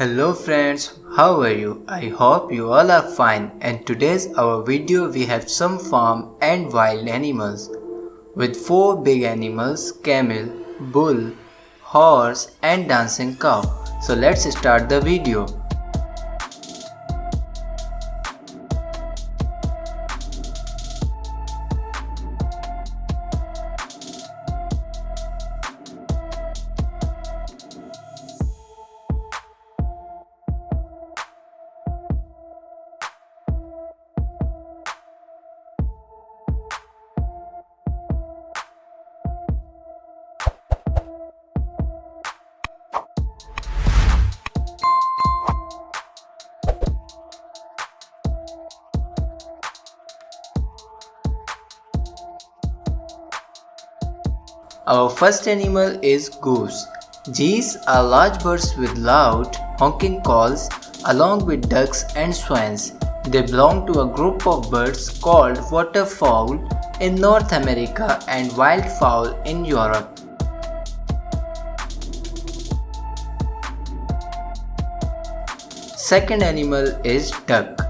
Hello friends, how are you? I hope you all are fine, and today's our video we have some farm and wild animals. With 4 big animals, camel, bull, horse and dancing cow. So let's start the video. Our first animal is goose. Geese are large birds with loud, honking calls, along with ducks and swans. They belong to a group of birds called waterfowl in North America and wildfowl in Europe. Second animal is duck.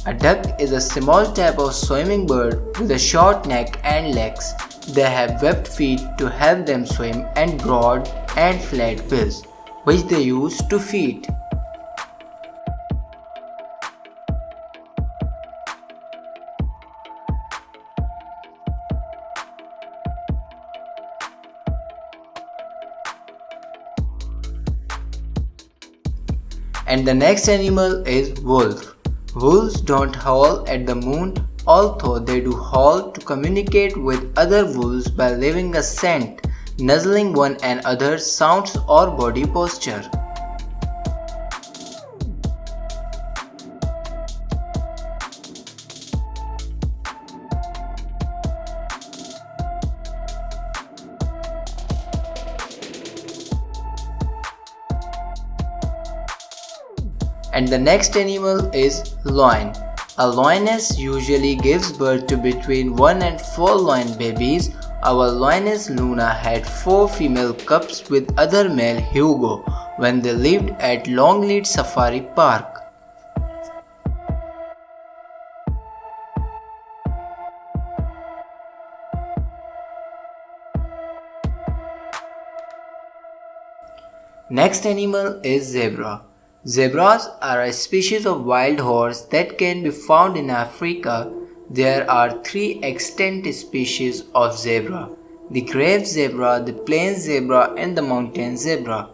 A duck is a small type of swimming bird with a short neck and legs. They have webbed feet to help them swim and broad and flat bills, which they use to feed. And the next animal is wolf. Wolves don't howl at the moon, although they do howl to communicate with other wolves by leaving a scent, nuzzling one another's sounds or body posture. And the next animal is loin. A lioness usually gives birth to between 1 and 4 lion babies. Our lioness Luna had 4 female cubs with other male Hugo when they lived at Longleat Safari Park. Next animal is zebra. Zebras are a species of wild horse that can be found in Africa. There are 3 extant species of zebra: the grave zebra, the plains zebra and the mountain zebra.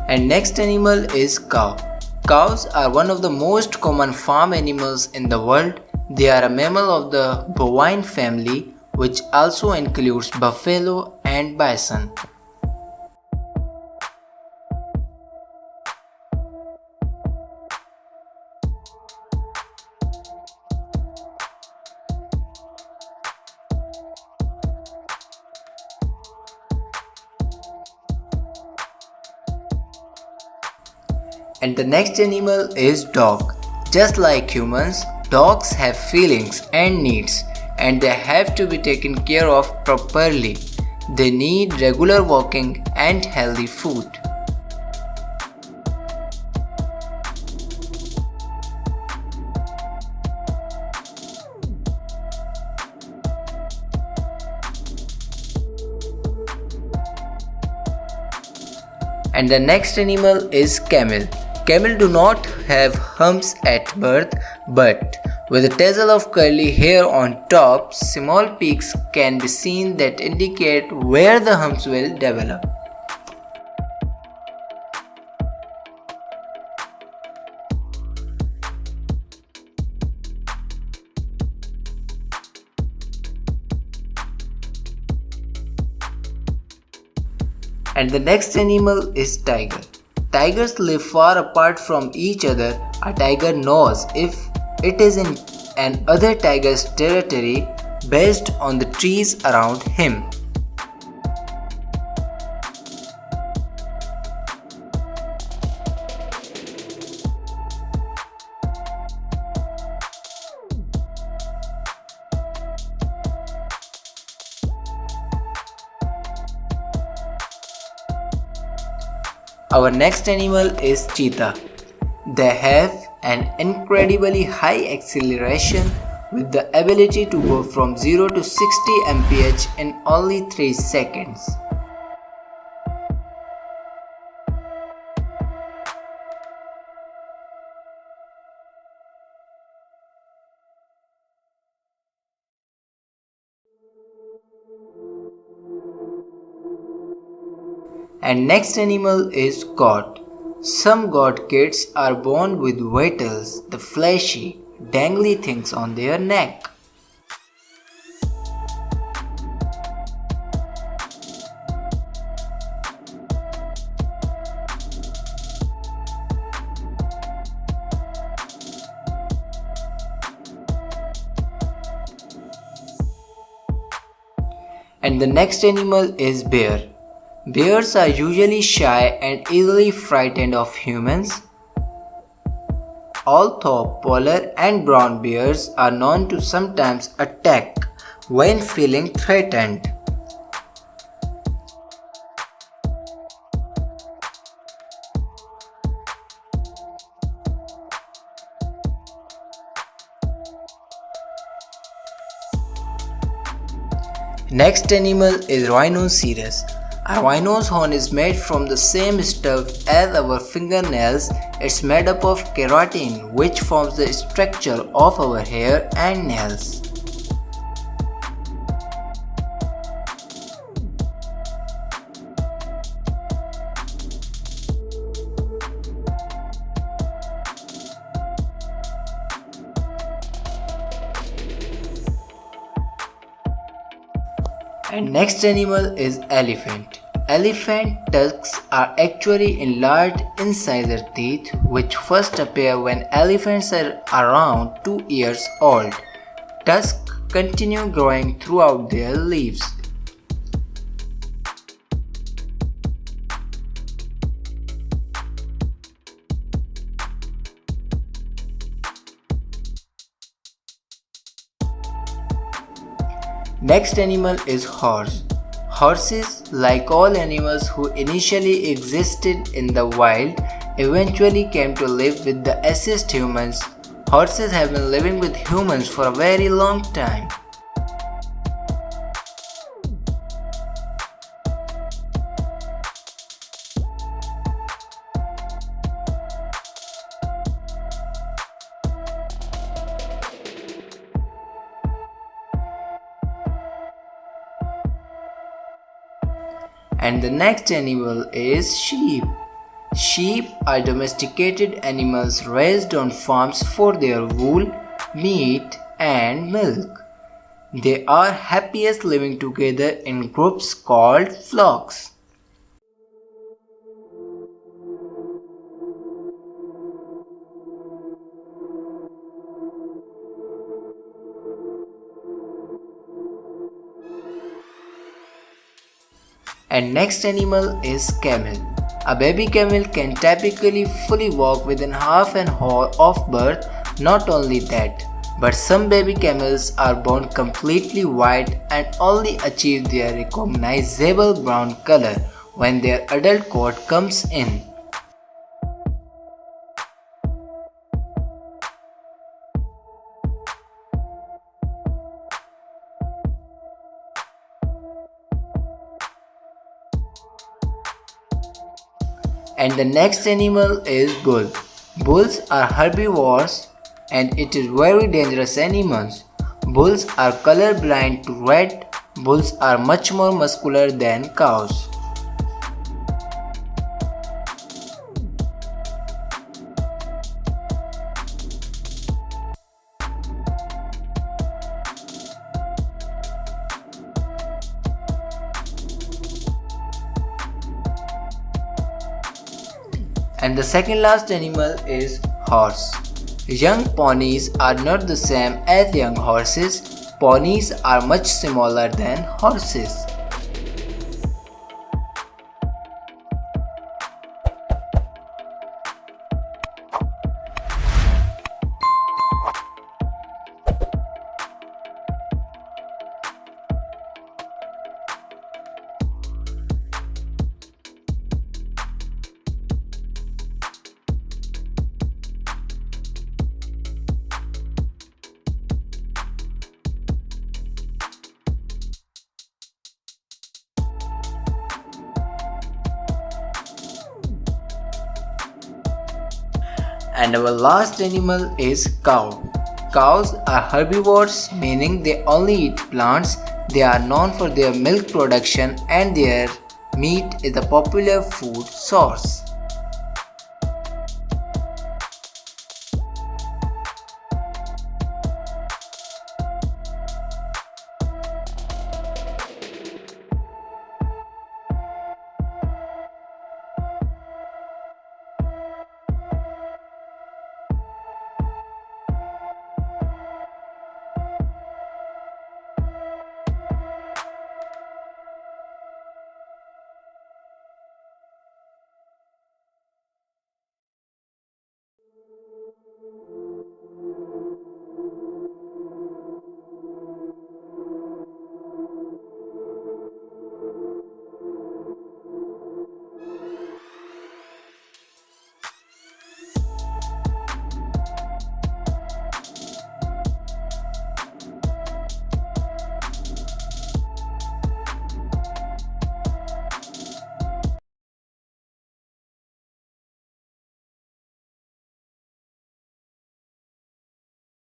And next animal is cow. Cows are one of the most common farm animals in the world. They are a mammal of the bovine family, which also includes buffalo and bison. And the next animal is dog. Just like humans, dogs have feelings and needs, and they have to be taken care of properly. They need regular walking and healthy food. And the next animal is camel. Camel do not have humps at birth, but with a tassel of curly hair on top, small peaks can be seen that indicate where the humps will develop. And the next animal is tiger. Tigers live far apart from each other. A tiger knows if it is in another tiger's territory based on the trees around him. Our next animal is cheetah. They have an incredibly high acceleration with the ability to go from 0 to 60 mph in only 3 seconds. And next animal is goat. Some goat kids are born with wattles, the fleshy, dangly things on their neck. And the next animal is bear. Bears are usually shy and easily frightened of humans. Although polar and brown bears are known to sometimes attack when feeling threatened. Next animal is rhinoceros. A rhino's horn is made from the same stuff as our fingernails. It's made up of keratin, which forms the structure of our hair and nails. And next animal is elephant. Elephant tusks are actually enlarged incisor teeth which first appear when elephants are around 2 years old. Tusks continue growing throughout their lives. Next animal is horse. Horses, like all animals who initially existed in the wild, eventually came to live with the assist humans. Horses have been living with humans for a very long time. And the next animal is sheep. Sheep are domesticated animals raised on farms for their wool, meat, and milk. They are happiest living together in groups called flocks. And next animal is camel. A baby camel can typically fully walk within half an hour of birth. Not only that, but some baby camels are born completely white and only achieve their recognizable brown color when their adult coat comes in. And the next animal is bull. Bulls are herbivores and it is very dangerous animals. Bulls are color blind to red. Bulls are much more muscular than cows. And the second last animal is horse. Young ponies are not the same as young horses. Ponies are much smaller than horses. And our last animal is cow. Cows are herbivores, meaning they only eat plants. They are known for their milk production and their meat is a popular food source.